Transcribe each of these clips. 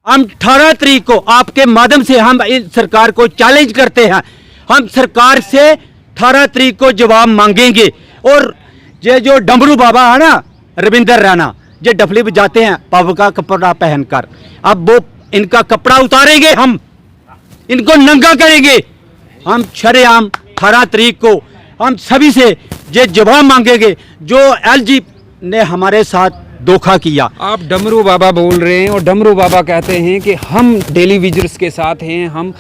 हम 18 तारीख को आपके माध्यम से हम इस सरकार को चैलेंज करते हैं। हम सरकार से 18 तारीख को जवाब मांगेंगे। और ये जो डमरू बाबा है ना, रविंदर रैना, ये डफली बजाते हैं पाव का कपड़ा पहनकर, अब वो इनका कपड़ा उतारेंगे, हम इनको नंगा करेंगे। हम शरेआम 18 तारीख को हम सभी से ये जवाब मांगेंगे जो एलजी ने हमारे साथ धोखा किया। आप डमरू बाबा बोल रहे हैं और डमरू बाबा कहते हैं कि हम डेली विजर्स के साथ हैं, हम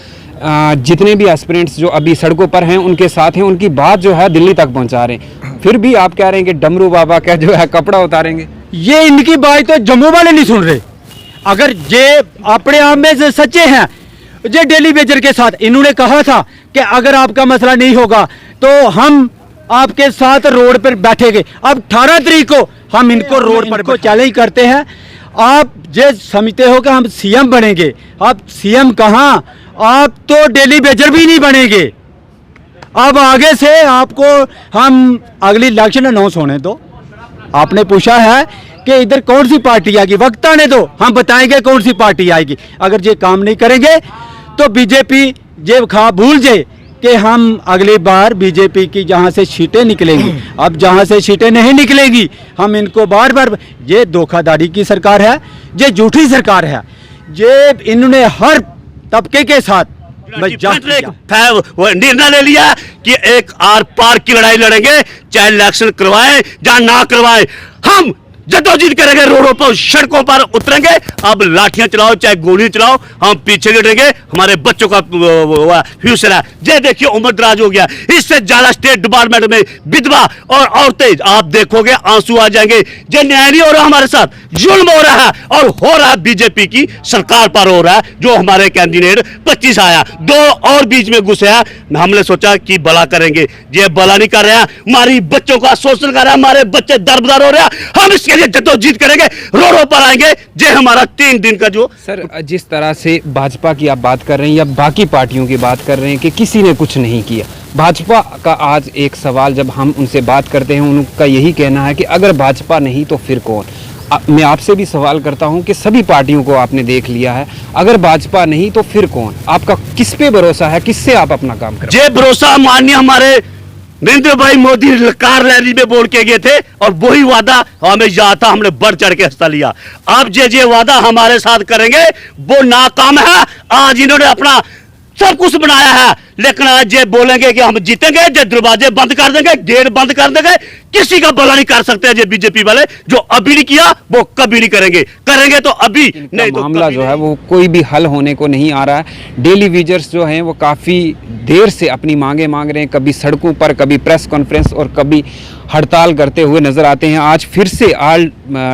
जितने भी एस्पिरेंट्स जो अभी सड़कों पर हैं उनके साथ हैं, उनकी बात जो है दिल्ली तक पहुंचा रहे हैं। फिर भी आप कह रहे हैं कि डमरू बाबा का जो है कपड़ा उतारेंगे। ये इनकी बात तो जम्मू वाले नहीं सुन रहे। अगर ये अपने आप में से सच्चे हैं, ये डेली वेजर के साथ इन्होंने कहा था कि अगर आपका मसला नहीं होगा तो हम आपके साथ रोड पर बैठेंगे। अब 18 तारीख को हम इनको रोड पर को चैलेंज करते हैं। आप ये समझते हो कि हम सीएम बनेंगे, आप सीएम कहाँ, आप तो डेली वेजर भी नहीं बनेंगे। अब आगे से आपको हम अगली इलेक्शन अनाउंस होने दो। आपने पूछा है कि इधर कौन सी पार्टी आएगी, वक्त आने दो, हम बताएंगे कौन सी पार्टी आएगी। अगर ये काम नहीं करेंगे तो बीजेपी ये खा भूल जाए कि हम अगली बार बीजेपी की जहां से सीटें निकलेंगी, अब जहां से सीटें नहीं निकलेंगी हम इनको बार बार, ये धोखाधड़ी की सरकार है, ये झूठी सरकार है, ये इन्होंने हर तबके के साथ निर्णय ले लिया कि एक आर पार की लड़ाई लड़ेंगे, चाहे इलेक्शन करवाएं या ना करवाएं, हम जद्दोजहद करेंगे, रोडों पर सड़कों पर उतरेंगे। अब लाठियां चलाओ चाहे गोली चलाओ, हम पीछे नहीं हटेंगे। हमारे बच्चों का फ्यूचर है। ये देखिए उम्र दराज हो गया, इससे ज्यादा स्टेट डिपार्टमेंट में विधवा और औरतें आप देखोगे आंसू आ जाएंगे। ये न्याय नहीं हो रहा, हमारे साथ जुल्म हो रहा है और हो रहा है बीजेपी की सरकार पर हो रहा है। जो हमारे कैंडिडेट 25 आया, 2 और बीच में घुसे हैं, हमने सोचा कि भला करेंगे, ये भला नहीं कर रहे हैं, हमारी बच्चों का शोषण कर रहा है, हमारे बच्चे दरबदर हो रहे हैं। हम इसके जद्दोजहद करेंगे, रोडों पर आएंगे। ये हमारा 3 दिन का जो सर, जिस तरह से भाजपा की आप बात कर रहे हैं या बाकी पार्टियों की बात कर रहे हैं कि किसी ने कुछ नहीं किया, भाजपा का आज एक सवाल जब हम उनसे बात करते हैं उनका यही कहना है कि अगर भाजपा नहीं तो फिर कौन। मैं आपसे भी सवाल करता हूं कि सभी पार्टियों को आपने देख लिया है, अगर भाजपा नहीं तो फिर कौन? आपका किस पे भरोसा है, किससे आप अपना काम करें? ये भरोसा माननीय हमारे नरेंद्र भाई मोदी कार रैली में बोल के गए थे और वही वादा हमें याद था, हमने बढ़ चढ़ के हिस्सा लिया। अब जे वादा हमारे साथ करेंगे वो नाकाम है। आज इन्होंने अपना सब कुछ बनाया है, लेकिन आज ये बोलेंगे कि हम जीतेंगे, जो दरवाजे बंद कर देंगे, गेट बंद कर देंगे, किसी का भला नहीं कर सकते। ये बीजेपी वाले जो अभी नहीं किया वो कभी नहीं करेंगे, करेंगे तो अभी नहीं। तो मामला जो है वो कोई भी हल होने को नहीं आ रहा है। डेली विजर्स जो हैं वो काफ़ी देर से अपनी मांगे मांग रहे हैं, कभी सड़कों पर, कभी प्रेस कॉन्फ्रेंस और कभी हड़ताल करते हुए नजर आते हैं। आज फिर से आल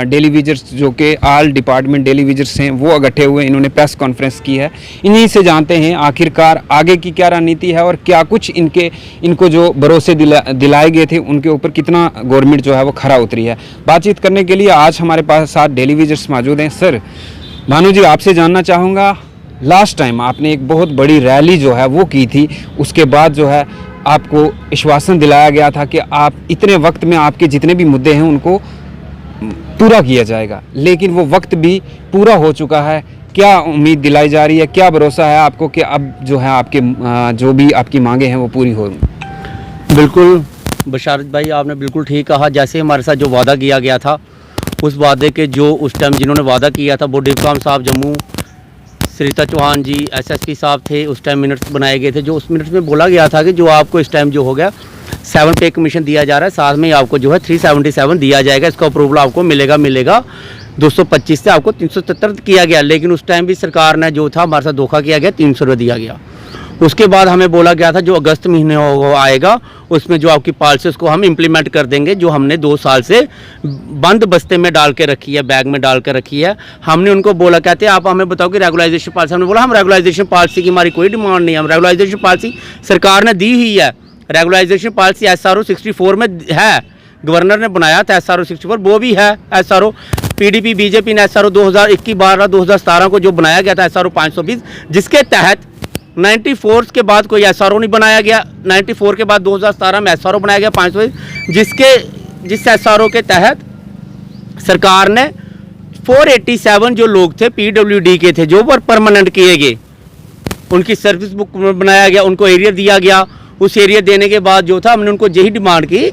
डेली विजर्स जो कि आल डिपार्टमेंट डेली विजर्स हैं वो इकट्ठे हुए, इन्होंने प्रेस कॉन्फ्रेंस की है। इन्हीं से जानते हैं आखिरकार आगे की क्या रणनीति है और क्या कुछ इनको जो भरोसे दिलाए गए थे उनके ऊपर कितना गवर्नमेंट जो है वो खरा उतरी है। बातचीत करने के लिए आज हमारे पास साथ डेली विजर्स मौजूद हैं। सर भानु जी, आपसे जानना चाहूँगा, लास्ट टाइम आपने एक बहुत बड़ी रैली जो है वो की थी, उसके बाद जो है आपको आश्वासन दिलाया गया था कि आप इतने वक्त में आपके जितने भी मुद्दे हैं उनको पूरा किया जाएगा, लेकिन वो वक्त भी पूरा हो चुका है। क्या उम्मीद दिलाई जा रही है, क्या भरोसा है आपको कि अब जो है आपके जो भी आपकी मांगे हैं वो पूरी होंगी? बिल्कुल बशारत भाई, आपने बिल्कुल ठीक कहा। जैसे हमारे साथ जो वादा किया गया था, उस वादे के जो उस टाइम जिन्होंने वादा किया था वो डिप्टी साहब जम्मू, सरिता चौहान जी एसएसपी साहब थे, उस टाइम मिनट्स बनाए गए थे। जो उस मिनट्स में बोला गया था कि जो आपको इस टाइम जो हो गया 7 पे कमीशन दिया जा रहा है, साथ में आपको जो है 377 दिया जाएगा, इसका अप्रूवल आपको मिलेगा 225 से आपको 377 किया गया। लेकिन उस टाइम भी सरकार ने जो था हमारे साथ धोखा किया गया, 300 रुपये दिया गया। उसके बाद हमें बोला गया था जो अगस्त महीने आएगा उसमें जो आपकी पॉलिसी उसको हम इम्प्लीमेंट कर देंगे, जो हमने 2 साल से बंद बस्ते में डाल के रखी है, बैग में डाल के रखी है। हमने उनको बोला, कहते हैं आप हमें बताओ कि रेगुलाइजेशन पॉलिसी, हमने बोला हम रेगुलाइजेशन पॉलिसी की हमारी कोई डिमांड नहीं है, हम रेगुलाइजेशन पॉलिसी सरकार ने दी ही है। रेगुलाइजेशन पॉलिसी SRO 64 में है, गवर्नर ने बनाया था SRO 64, वो भी है SRO। PDP बीजेपी ने SRO 2021-12-2017 को जो बनाया गया था SRO 520, जिसके तहत 94 के बाद कोई SRO नहीं बनाया गया, 94 के बाद 2017 में SRO बनाया गया 520, जिस SRO के तहत सरकार ने 487 जो लोग थे पीडब्ल्यूडी के थे, जो परमानेंट किए गए, उनकी सर्विस बुक बनाया गया, उनको एरिया दिया गया। उस एरिया देने के बाद जो था, हमने उनको यही डिमांड की,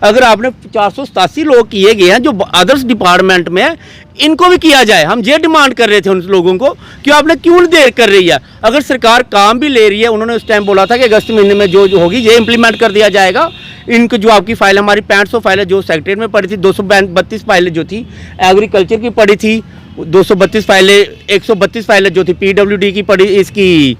अगर आपने 487 लोग किए गए हैं जो अदर्स डिपार्टमेंट में है, इनको भी किया जाए। हम ये डिमांड कर रहे थे उन लोगों को कि आपने क्यों देर कर रही है। अगर सरकार काम भी ले रही है, उन्होंने उस टाइम बोला था कि अगस्त महीने में जो होगी ये इंप्लीमेंट कर दिया जाएगा। इनको जो आपकी फाइल, हमारी 6500 फाइलें जो सेक्रेटरीट में पड़ी थी, 232 फाइलें जो थी एग्रीकल्चर की पड़ी थी, 232 फाइलें, 132 फाइलें जो थी पीडब्ल्यूडी की पड़ी, इसकी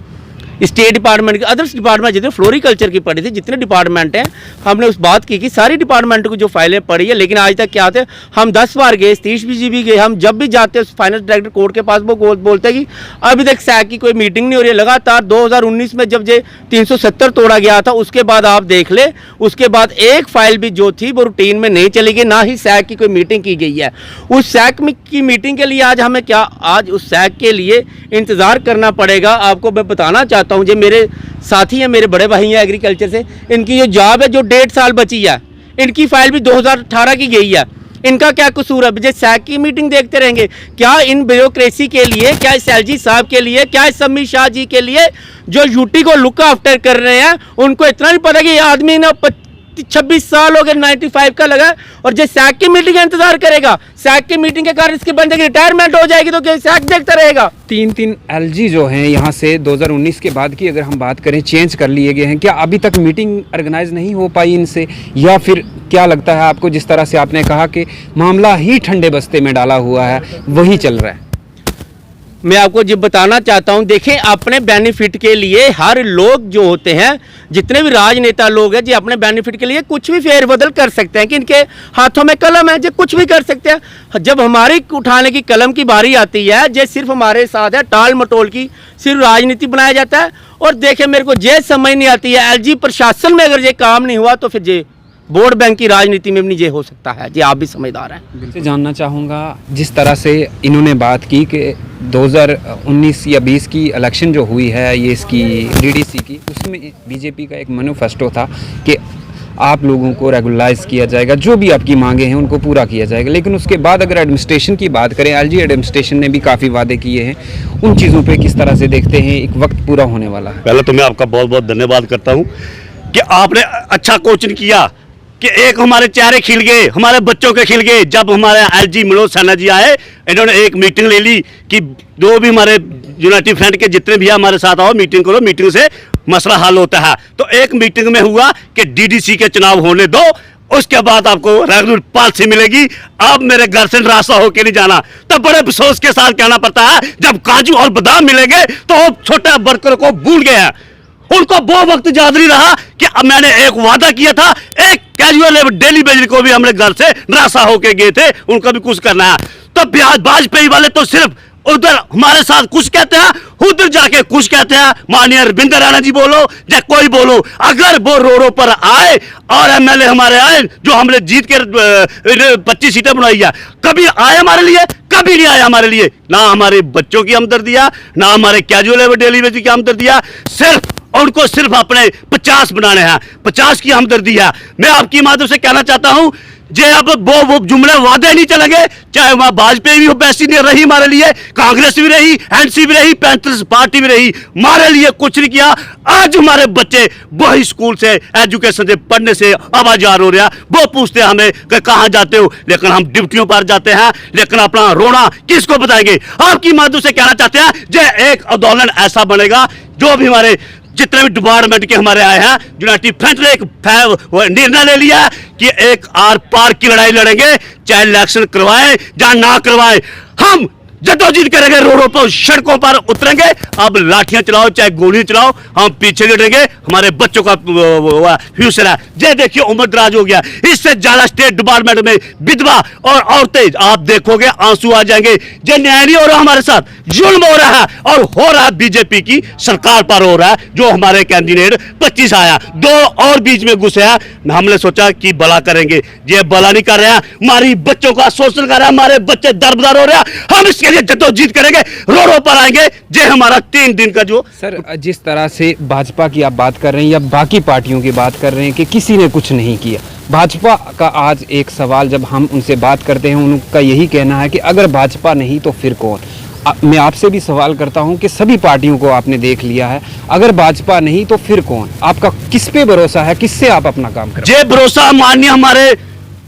स्टेट डिपार्टमेंट की, अदर्स डिपार्टमेंट जितने फ्लोरिकल्चर की पड़ी थी, जितने डिपार्टमेंट हैं, हमने उस बात की कि सारी डिपार्टमेंट को जो फाइलें पड़ी है। लेकिन आज तक क्या थे, हम 10 बार गए, सतीश जी भी गए, हम जब भी जाते हैं फाइनेंस डायरेक्टर कोर्ट के पास, वो बोलते हैं कि अभी तक सैक की कोई मीटिंग नहीं हो रही है। लगातार 2019 में जब ये 370 तोड़ा गया था, उसके बाद आप देख ले, उसके बाद एक फाइल भी जो थी वो रूटीन में नहीं चली गई, ना ही सैक की कोई मीटिंग की गई है। उस सैक की मीटिंग के लिए आज हमें क्या, आज उस सैक के लिए इंतज़ार करना पड़ेगा। आपको मैं बताना चाहता हूं, जो मेरे साथी हैं, मेरे बड़े भाई हैं एग्रीकल्चर से, इनकी जो जॉब है जो 1.5 साल बची है, इनकी फाइल भी 2018 की गई है। इनका क्या कसूर है? मुझे सैक की मीटिंग देखते रहेंगे क्या? इन ब्यूरोक्रेसी के लिए क्या, इस एलजी साहब के लिए क्या, इस समी शाह जी के लिए जो यूटी को लुक आफ्टर कर रहे हैं, उनको इतना नहीं पता कि ये आदमी ना 26 साल हो गए, 95 का लगा, और जो सैक की मीटिंग का इंतजार करेगा, सैक की मीटिंग के कारण इसके बंदे की रिटायरमेंट हो जाएगी तो क्या सैक देखता रहेगा? 3 एलजी जो हैं यहाँ से 2019 के बाद की अगर हम बात करें, चेंज कर लिए गए हैं। क्या अभी तक मीटिंग ऑर्गेनाइज नहीं हो पाई इनसे, या फिर क्या लगता है आपको, जिस तरह से आपने कहा कि मामला ही ठंडे बस्ते में डाला हुआ है, वही चल रहा है? मैं आपको जब बताना चाहता हूं, देखें, अपने बेनिफिट के लिए हर लोग जो होते हैं, जितने भी राजनेता लोग हैं जी, अपने बेनिफिट के लिए कुछ भी फेरबदल कर सकते हैं कि इनके हाथों में कलम है, जो कुछ भी कर सकते हैं। जब हमारी उठाने की कलम की बारी आती है, जो सिर्फ हमारे साथ है टाल मटोल की, सिर्फ राजनीति बनाया जाता है। और देखें, मेरे को ये समझ नहीं आती है, एलजी प्रशासन में अगर ये काम नहीं हुआ तो फिर ये वोट बैंक की राजनीति में भी नहीं ये हो सकता है जी। आप भी समझदार हैं। बिल्कुल जानना चाहूँगा, जिस तरह से इन्होंने बात की कि 2019 या 20 की इलेक्शन जो हुई है, ये इसकी डीडीसी की, उसमें बीजेपी का एक मैनिफेस्टो था कि आप लोगों को रेगुलराइज किया जाएगा, जो भी आपकी मांगे हैं उनको पूरा किया जाएगा। लेकिन उसके बाद अगर एडमिनिस्ट्रेशन की बात करें, एलजी एडमिनिस्ट्रेशन ने भी काफ़ी वादे किए हैं, उन चीज़ों पे किस तरह से देखते हैं? एक वक्त पूरा होने वाला है। पहले तो मैं आपका बहुत बहुत धन्यवाद करता हूं कि आपने अच्छा कोचिंग किया कि एक हमारे चेहरे खिल गए, हमारे बच्चों के खिल गए। जब हमारे एलजी मनोज सिन्हा जी आए, इन्होंने एक मीटिंग ले ली कि जो भी हमारे यूनाइटेड फ्रंट के जितने भी हमारे साथ आओ, मीटिंग करो, मीटिंग से मसला हल होता है। तो एक मीटिंग में हुआ कि डीडीसी के चुनाव होने दो, उसके बाद आपको रेगुलर पॉलिसी मिलेगी। अब मेरे घर से रास्ता होके नहीं जाना। तो बड़े अफसोस के साथ कहना पड़ता है, जब काजू और बादाम मिलेंगे तो छोटे वर्कर को भूल गए हैं। उनको वो वक्त याद नहीं रहा कि अब मैंने एक वादा किया था, एक कैजुअल डेली बेजर को भी हमने घर से निराशा होके गए थे, उनको भी कुछ करना है। तो वाजपेयी वाले तो सिर्फ उधर हमारे साथ कुछ कहते हैं, उधर जाके कुछ कहते हैं। माननीय अरविंद राणा जी बोलो या कोई बोलो, अगर वो रोडों पर आए और एमएलए हमारे आए, जो हमने जीत के 25 सीटें बनाई है, कभी आए हमारे लिए? कभी नहीं आया हमारे लिए। ना हमारे बच्चों की हमदर्दियां, ना हमारे कैजुअल डेली बेजर की हमदर्दियां, सिर्फ उनको सिर्फ अपने 50 बनाने हैं, 50 की हमदर्दी है। मैं आपकी माध्यम से कहना चाहता हूं, जे अब वो जुमले वादे नहीं चलेंगे, चाहे वहां वाजपेयी भी वैसी नहीं रही हमारे लिए, कांग्रेस भी रही, एनसी भी रही, पैंथर्स पार्टी भी रही, हमारे लिए कुछ नहीं किया। आज हमारे बच्चे वही स्कूल से, एजुकेशन से, पढ़ने से आवाजार हो रहा, वो पूछते हैं हमें कि कहाँ जाते हो, लेकिन हम ड्यूटियों पर जाते हैं, लेकिन अपना रोना किसको बताएंगे? आपकी माध्यम से कहना चाहते हैं, जे एक आंदोलन ऐसा बनेगा, जो भी हमारे जितने भी डिपार्टमेंट के हमारे आए हैं, यूनाइटेड फ्रंट ने एक निर्णय ले लिया कि एक आर पार की लड़ाई लड़ेंगे, चाहे इलेक्शन करवाएं या ना करवाएं, हम जद्दोजहद करेंगे, रोडों पर, सड़कों पर उतरेंगे। अब लाठियां चलाओ चाहे गोली चलाओ, हम पीछे लड़ेंगे। हमारे बच्चों का फ्यूचर है। ये देखिए उम्र दराज हो गया, इससे ज्यादा स्टेट डिपार्टमेंट में विधवा और औरतें, आप देखोगे आंसू आ जाएंगे। ये न्याय नहीं हो रहा, हमारे साथ जुल्म हो रहा है, और हो रहा है बीजेपी की सरकार पर हो रहा है। जो हमारे कैंडिडेट 25 आया, 2 और बीच में घुसे हैं, हमने सोचा कि भला करेंगे, ये भला नहीं कर रहे हैं, हमारी बच्चों का शोषण कर रहा है, हमारे बच्चे दरबदर हो रहे हैं। हम इसके के लिए जद्दोजहद करेंगे, रोडों पर आएंगे। ये हमारा 3 दिन का जो सर, जिस तरह से भाजपा की आप बात कर रहे हैं या बाकी पार्टियों की बात कर रहे हैं कि किसी ने कुछ नहीं किया, भाजपा का आज एक सवाल जब हम उनसे बात करते हैं उनका यही कहना है कि अगर भाजपा नहीं तो फिर कौन। मैं आपसे भी सवाल करता हूं कि सभी पार्टियों को आपने देख लिया है, अगर भाजपा नहीं तो फिर कौन? आपका किस पे भरोसा है, किससे आप अपना काम करें? ये भरोसा माननीय हमारे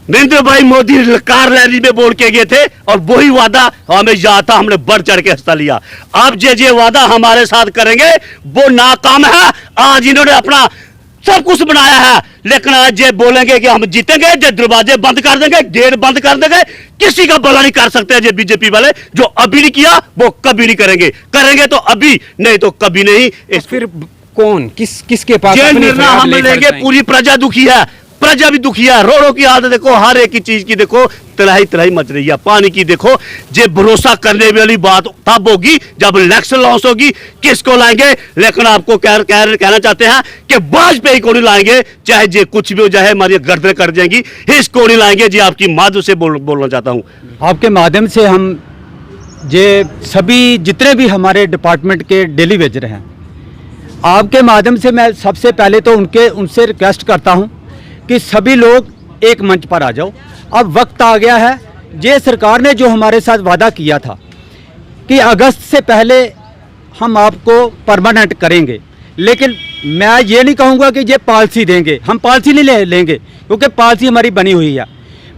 नरेंद्र भाई मोदी कार रैली में बोल के गए थे और वही वादा हमें याद था, हमने बढ़ चढ़ के हिस्सा लिया। अब जे वादा हमारे साथ करेंगे वो नाकाम है। आज इन्होंने अपना सब कुछ बनाया है, लेकिन आज ये बोलेंगे कि हम जीतेंगे, ये दरवाजे बंद कर देंगे, गेट बंद कर देंगे, किसी का भला नहीं कर सकते। ये बीजेपी वाले जो अभी नहीं किया वो कभी नहीं करेंगे, करेंगे तो अभी, नहीं तो कभी नहीं। फिर कौन, किसके पास ये अपनी निर्णय फरियाद हम लेकर लेंगे। जाएंगे? पूरी प्रजा दुखी है, प्रजा भी दुखी है। रोडों की हालत देखो, हर एक की चीज की देखो तलाही तलाही मच रही है। पानी की देखो, जे भरोसा करने वाली बात तब होगी जब इलेक्शन लॉस होगी। किसको लाएंगे? लेकिन आपको कहना चाहते हैं कि वाजपेयी को नहीं लाएंगे, चाहे जे कुछ भी हो जाए, हमारी गर्दनें कट जाएंगी, इसको नहीं लाएंगे। जी आपकी माध्यम से बोलना चाहता हूँ। आपके माध्यम से हम ये सभी जितने भी हमारे डिपार्टमेंट के डेली वेजर हैं, आपके माध्यम से मैं सबसे पहले तो उनसे रिक्वेस्ट करता हूं कि सभी लोग एक मंच पर आ जाओ। अब वक्त आ गया है, ये सरकार ने जो हमारे साथ वादा किया था कि अगस्त से पहले हम आपको परमानेंट करेंगे, लेकिन मैं ये नहीं कहूँगा कि ये पॉलिसी देंगे। हम पॉलिसी नहीं लेंगे क्योंकि पॉलिसी हमारी बनी हुई है।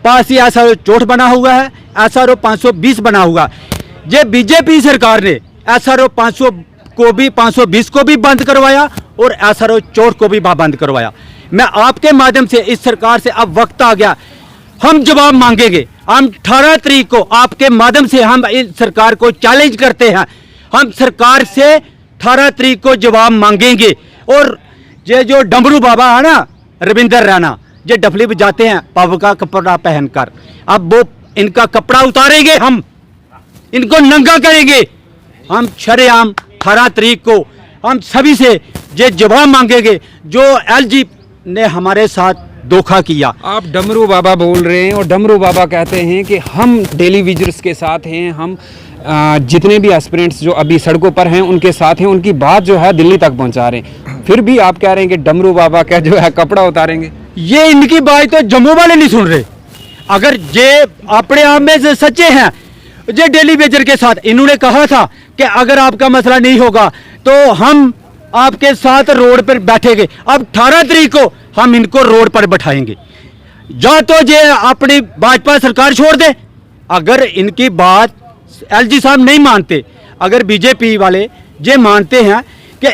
पॉलिसी SRO 64 बना हुआ है, SRO 520 बना हुआ। ये बीजेपी सरकार ने SRO 520 को भी बंद करवाया और SRO 64 को भी बंद करवाया। मैं आपके माध्यम से इस सरकार से अब वक्त आ गया, हम जवाब मांगेंगे। हम 18 तारीख को आपके माध्यम से हम इस सरकार को चैलेंज करते हैं, हम सरकार से 18 तारीख को जवाब मांगेंगे। और ये जो डमरू बाबा है ना, रविंदर रैना, ये डफली बजाते हैं पाव का कपड़ा पहनकर, अब वो इनका कपड़ा उतारेंगे, हम इनको नंगा करेंगे। हम शरेआम 18 तारीख को हम सभी से ये जवाब मांगेंगे जो LG ने हमारे साथ धोखा किया। आप डमरू बाबा बोल रहे हैं और डमरू बाबा कहते हैं कि हम डेली विजर्स के साथ हैं, हम जितने भी एस्पिरेंट्स जो अभी सड़कों पर हैं उनके साथ हैं, उनकी बात जो है दिल्ली तक पहुंचा रहे हैं। फिर भी आप कह रहे हैं कि डमरू बाबा का जो है कपड़ा उतारेंगे। ये इनकी बात तो जम्मू वाले नहीं सुन रहे। अगर ये अपने आप में से सच्चे हैं, ये डेली वेजर के साथ इन्होंने कहा था कि अगर आपका मसला नहीं होगा तो हम आपके साथ रोड पर बैठेंगे। अब 18 तारीख को हम इनको रोड पर बैठाएंगे। या तो ये अपनी भाजपा सरकार छोड़ दे, अगर इनकी बात LG साहब नहीं मानते, अगर बीजेपी वाले ये मानते हैं कि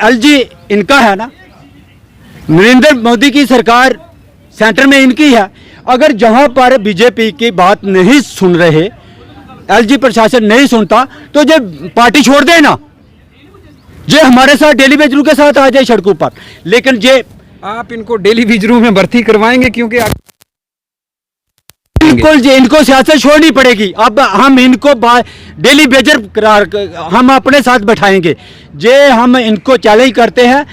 LG इनका है ना, नरेंद्र मोदी की सरकार सेंटर में इनकी है, अगर जहां पर बीजेपी की बात नहीं सुन रहे, LG प्रशासन नहीं सुनता, तो ये पार्टी छोड़ देना, ये हमारे साथ डेली वेजरों के साथ आ जाए सड़कों पर। लेकिन ये आप इनको डेली विजरों में भर्ती करवाएंगे क्योंकि बिल्कुल जी, इनको सियासत छोड़नी पड़ेगी। अब हम इनको डेली वेजर करार हम अपने साथ बैठाएंगे। जे हम इनको चैलेंज करते हैं,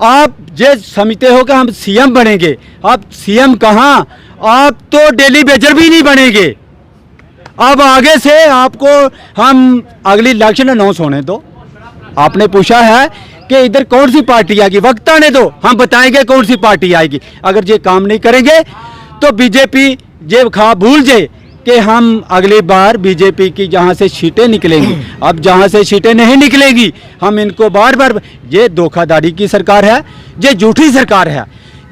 आप ये समझते हो कि हम CM बनेंगे, आप CM कहाँ, आप तो डेली वेजर भी नहीं बनेंगे। अब आगे से आपको हम अगली इलेक्शन अनाउंस होने दो। आपने पूछा है कि इधर कौन सी पार्टी आएगी, वक्त आने दो, हम बताएंगे कौन सी पार्टी आएगी। अगर ये काम नहीं करेंगे तो बीजेपी ये भूल जाए कि हम अगली बार बीजेपी की जहां से सीटें निकलेंगी, अब जहां से सीटें नहीं निकलेंगी हम इनको बार बार, ये धोखाधड़ी की सरकार है, ये झूठी सरकार है,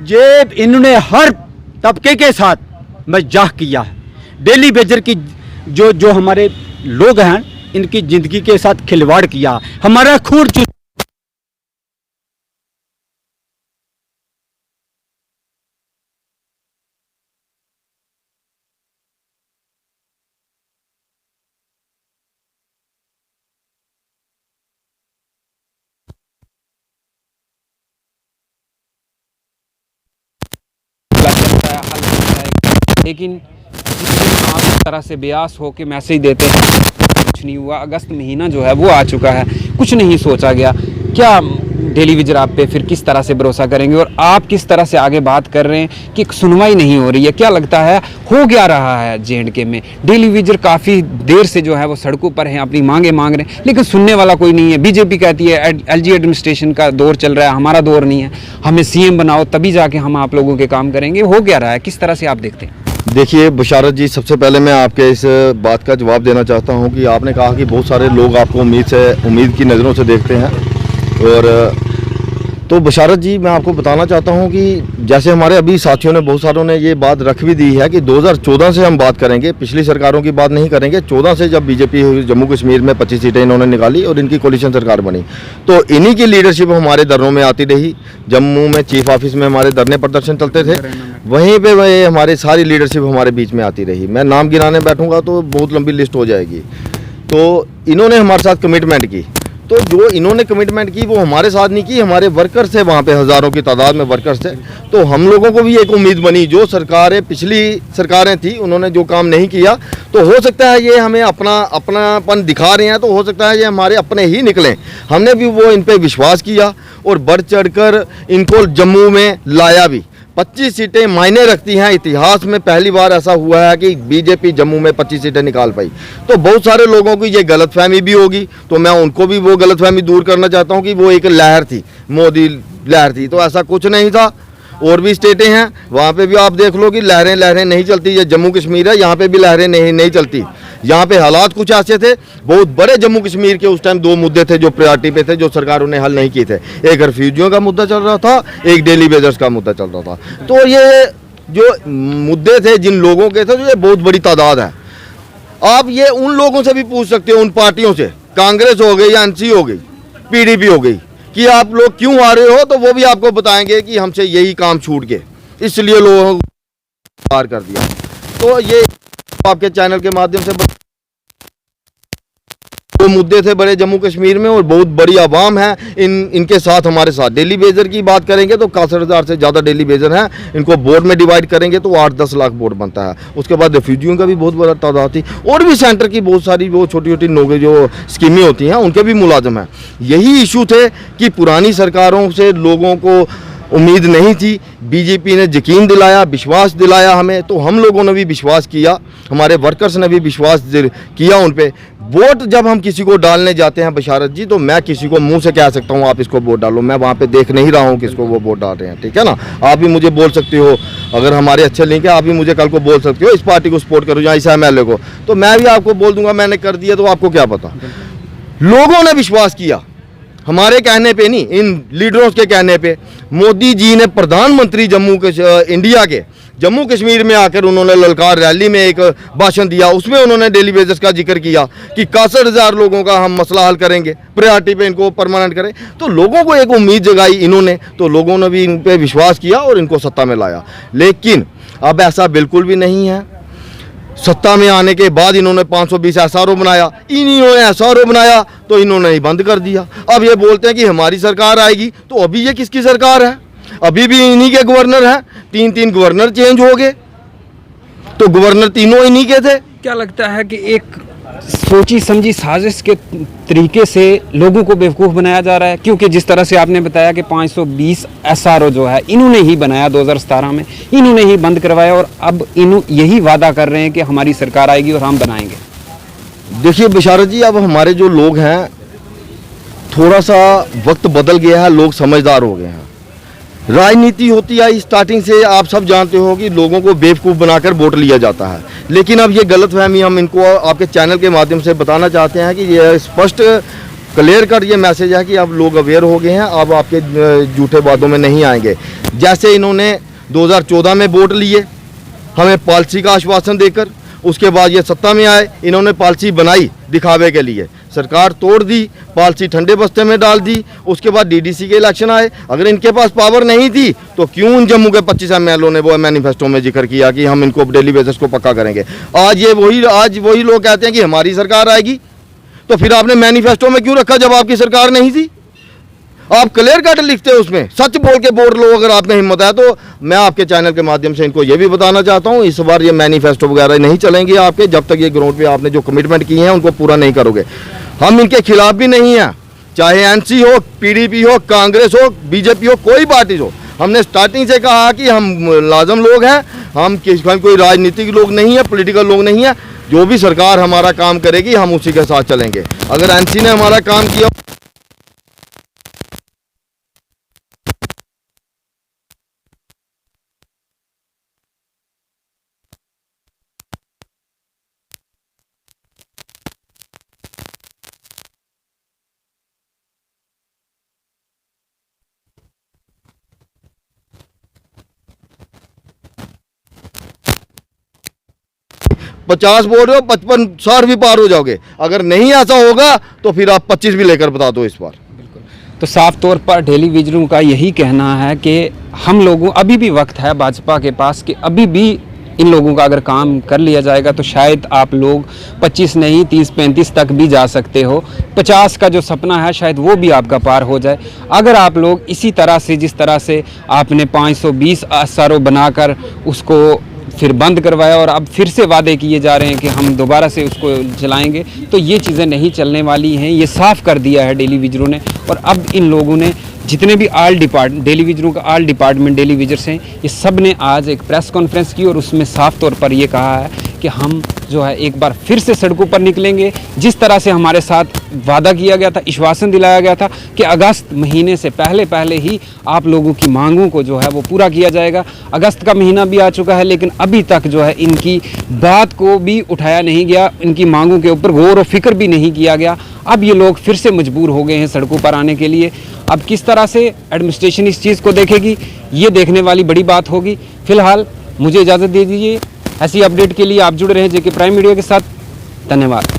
ये इन्होंने हर तबके के साथ मजाक किया है। डेली वेजर की जो हमारे लोग हैं इनकी जिंदगी के साथ खिलवाड़ किया, हमारा खून लेकिन आप इस तरह से बेआस हो के मैसेज देते हैं, कुछ नहीं हुआ। अगस्त महीना जो है वो आ चुका है, कुछ नहीं सोचा गया। क्या डेली विजर आप पे फिर किस तरह से भरोसा करेंगे, और आप किस तरह से आगे बात कर रहे हैं कि सुनवाई नहीं हो रही है? क्या लगता है हो क्या रहा है J&K में? डेली विजर काफ़ी देर से जो है वो सड़कों पर हैं, अपनी मांगे मांग रहे हैं, लेकिन सुनने वाला कोई नहीं है। बीजेपी कहती है LG एडमिनिस्ट्रेशन का दौर चल रहा है, हमारा दौर नहीं है, हमें CM बनाओ तभी जाके हम आप लोगों के काम करेंगे। हो क्या रहा है, किस तरह से आप देखते हैं? देखिए बशारत जी, सबसे पहले मैं आपके इस बात का जवाब देना चाहता हूं कि आपने कहा कि बहुत सारे लोग आपको उम्मीद की नज़रों से देखते हैं, और तो बशारत जी मैं आपको बताना चाहता हूं कि जैसे हमारे अभी साथियों ने बहुत सारों ने ये बात रख भी दी है कि 2014 से हम बात करेंगे, पिछली सरकारों की बात नहीं करेंगे। 14 से जब बीजेपी जम्मू कश्मीर में 25 सीटें इन्होंने निकाली और इनकी कोलिशन सरकार बनी, तो इन्हीं की लीडरशिप हमारे धरनों में आती रही। जम्मू में चीफ ऑफिस में हमारे धरने प्रदर्शन चलते थे, वहीं पे वह हमारी सारी लीडरशिप हमारे बीच में आती रही। मैं नाम गिनाने बैठूंगा तो बहुत लंबी लिस्ट हो जाएगी। तो इन्होंने हमारे साथ कमिटमेंट की, तो जो इन्होंने कमिटमेंट की वो हमारे साथ नहीं की, हमारे वर्कर्स थे वहाँ पे, हज़ारों की तादाद में वर्कर्स थे। तो हम लोगों को भी एक उम्मीद बनी, जो सरकारें पिछली सरकारें थी उन्होंने जो काम नहीं किया, तो हो सकता है ये हमें अपनापन दिखा रहे हैं, तो हो सकता है ये हमारे अपने ही निकलें। हमने भी वो इन पर विश्वास किया और बढ़ चढ़ कर इनको जम्मू में लाया भी। 25 सीटें मायने रखती हैं। इतिहास में पहली बार ऐसा हुआ है कि बीजेपी जम्मू में 25 सीटें निकाल पाई। तो बहुत सारे लोगों की ये गलतफहमी भी होगी, तो मैं उनको भी वो गलतफहमी दूर करना चाहता हूं कि वो एक लहर थी, मोदी लहर थी। तो ऐसा कुछ नहीं था। और भी स्टेटें हैं, वहाँ पे भी आप देख लो कि लहरें नहीं चलती। ये जम्मू कश्मीर है, यहाँ पे भी लहरें नहीं चलती। यहाँ पे हालात कुछ ऐसे थे, बहुत बड़े जम्मू कश्मीर के उस टाइम 2 मुद्दे थे जो प्रायोरिटी पे थे, जो सरकारों ने हल नहीं किए थे। एक रिफ्यूजियों का मुद्दा चल रहा था, एक डेली वेजर्स का मुद्दा चल रहा था। तो ये जो मुद्दे थे जिन लोगों के थे, तो ये बहुत बड़ी तादाद है। आप ये उन लोगों से भी पूछ सकते हो, उन पार्टियों से, कांग्रेस हो गई या NC हो गई, PDP हो गई, कि आप लोग क्यों आ रहे हो, तो वो भी आपको बताएंगे कि हमसे यही काम छूट गए, इसलिए लोगों को पार कर दिया। तो ये आपके चैनल के माध्यम से वो मुद्दे थे बड़े जम्मू कश्मीर में, और बहुत बड़ी आवाम है इनके साथ, हमारे साथ। डेली बेजर की बात करेंगे तो 61,000 से ज़्यादा डेली बेजर हैं। इनको बोर्ड में डिवाइड करेंगे तो 8-10 लाख बोर्ड बनता है। उसके बाद रिफ्यूजियों का भी बहुत बड़ा तादाद थी, और भी सेंटर की बहुत सारी वो छोटी छोटी नौकरी जो स्कीमें होती हैं उनके भी मुलाजम हैं। यही इशू थे कि पुरानी सरकारों से लोगों को उम्मीद नहीं थी, बीजेपी ने यकीन दिलाया, विश्वास दिलाया हमें, तो हम लोगों ने भी विश्वास किया, हमारे वर्कर्स ने भी विश्वास किया उन पे। वोट जब हम किसी को डालने जाते हैं बशारत जी, तो मैं किसी को मुंह से कह सकता हूँ आप इसको वोट डालो, मैं वहाँ पे देख नहीं रहा हूँ किसको वो वोट डाल रहे हैं, ठीक है ना। आप भी मुझे बोल सकते हो, अगर हमारे अच्छे लिंक है, आप भी मुझे कल को बोल सकते हो इस पार्टी को सपोर्ट करो या इस MLA को, तो मैं भी आपको बोल दूंगा मैंने कर दिया, तो आपको क्या पता। लोगों ने विश्वास किया, हमारे कहने पे नहीं, इन लीडरों के कहने पे। मोदी जी ने प्रधानमंत्री इंडिया के जम्मू कश्मीर में आकर उन्होंने ललकार रैली में एक भाषण दिया, उसमें उन्होंने डेली बेसिस का जिक्र किया कि 61,000 लोगों का हम मसला हल करेंगे, प्रायोरिटी पे इनको परमानेंट करें। तो लोगों को एक उम्मीद जगाई इन्होंने, तो लोगों ने भी इन पे विश्वास किया और इनको सत्ता में लाया। लेकिन अब ऐसा बिल्कुल भी नहीं है। सत्ता में आने के बाद इन्होंने 520 SRO बनाया, इन्होंने SRO बनाया तो इन्होंने ही बंद कर दिया। अब ये बोलते हैं कि हमारी सरकार आएगी, तो अभी ये किसकी सरकार है? अभी भी इन्हीं के गवर्नर हैं, 3 गवर्नर चेंज हो गए, तो गवर्नर तीनों इन्हीं के थे। क्या लगता है कि एक सोची समझी साजिश के तरीके से लोगों को बेवकूफ़ बनाया जा रहा है? क्योंकि जिस तरह से आपने बताया कि 520 SRO जो है इन्होंने ही बनाया 2017 में, इन्होंने ही बंद करवाया, और अब यही वादा कर रहे हैं कि हमारी सरकार आएगी और हम बनाएंगे। देखिए बशारत जी, अब हमारे जो लोग हैं, थोड़ा सा वक्त बदल गया है, लोग समझदार हो गए हैं। राजनीति होती है स्टार्टिंग से, आप सब जानते हो कि लोगों को बेवकूफ़ बनाकर वोट लिया जाता है। लेकिन अब ये गलतफहमी हम इनको आपके चैनल के माध्यम से बताना चाहते हैं कि ये स्पष्ट क्लियर कर ये मैसेज है कि अब लोग अवेयर हो गए हैं, अब आपके झूठे वादों में नहीं आएंगे। जैसे इन्होंने 2014 में वोट लिए हमें पॉलिसी का आश्वासन देकर, उसके बाद ये सत्ता में आए, इन्होंने पॉलिसी बनाई दिखावे के लिए, सरकार तोड़ दी, पॉलिसी ठंडे बस्ते में डाल दी। उसके बाद DDC के इलेक्शन आए, अगर इनके पास पावर नहीं थी तो क्यों उन जम्मू के 25 MLA ने वो मैनिफेस्टो में जिक्र किया कि हम इनको डेली बेसिस को पक्का करेंगे। आज वही लोग कहते हैं कि हमारी सरकार आएगी, तो फिर आपने मैनिफेस्टो में क्यों रखा जब आपकी सरकार नहीं थी? आप क्लियर कट लिखते हो, उसमें सच बोल के बोल लो अगर आपने हिम्मत है तो। मैं आपके चैनल के माध्यम से इनको ये भी बताना चाहता हूँ, इस बार ये मैनिफेस्टो वगैरह नहीं चलेंगे आपके, जब तक ये ग्राउंड पे आपने जो कमिटमेंट किए हैं उनको पूरा नहीं करोगे। हम इनके खिलाफ भी नहीं हैं, चाहे एनसी हो, पीडीपी हो, कांग्रेस हो, बीजेपी हो, कोई पार्टी हो। हमने स्टार्टिंग से कहा कि हम लाजम लोग हैं, हम कोई राजनीतिक लोग नहीं है, पॉलिटिकल लोग नहीं है। जो भी सरकार हमारा काम करेगी हम उसी के साथ चलेंगे। अगर एनसी ने हमारा काम किया, पचास बोल रहे हो, 55 60 भी पार हो जाओगे। अगर नहीं ऐसा होगा तो फिर आप 25 भी लेकर बता दो इस बार। तो साफ तौर पर डेली विजरों का यही कहना है कि हम लोगों, अभी भी वक्त है भाजपा के पास कि अभी भी इन लोगों का अगर काम कर लिया जाएगा तो शायद आप लोग 25 नहीं 30-35 तक भी जा सकते हो। 50 का जो सपना है शायद वो भी आपका पार हो जाए, अगर आप लोग इसी तरह से, जिस तरह से आपने 520 SRO बनाकर उसको फिर बंद करवाया और अब फिर से वादे किए जा रहे हैं कि हम दोबारा से उसको चलाएंगे, तो ये चीज़ें नहीं चलने वाली हैं। ये साफ कर दिया है डेली विजरों ने। और अब इन लोगों ने, जितने भी डेली विजरों का ऑल डिपार्टमेंट डेली विजर्स हैं, ये सब ने आज एक प्रेस कॉन्फ्रेंस की और उसमें साफ तौर पर ये कहा है कि हम जो है एक बार फिर से सड़कों पर निकलेंगे। जिस तरह से हमारे साथ वादा किया गया था, आश्वासन दिलाया गया था कि अगस्त महीने से पहले ही आप लोगों की मांगों को जो है वो पूरा किया जाएगा। अगस्त का महीना भी आ चुका है लेकिन अभी तक जो है इनकी बात को भी उठाया नहीं गया, इनकी मांगों के ऊपर गौर और फिक्र भी नहीं किया गया। अब ये लोग फिर से मजबूर हो गए हैं सड़कों पर आने के लिए। अब किस तरह से एडमिनिस्ट्रेशन इस चीज़ को देखेगी, ये देखने वाली बड़ी बात होगी। फिलहाल मुझे इजाज़त दे दीजिए। ऐसी अपडेट के लिए आप जुड़े रहें जेके प्राइम मीडिया के साथ। धन्यवाद।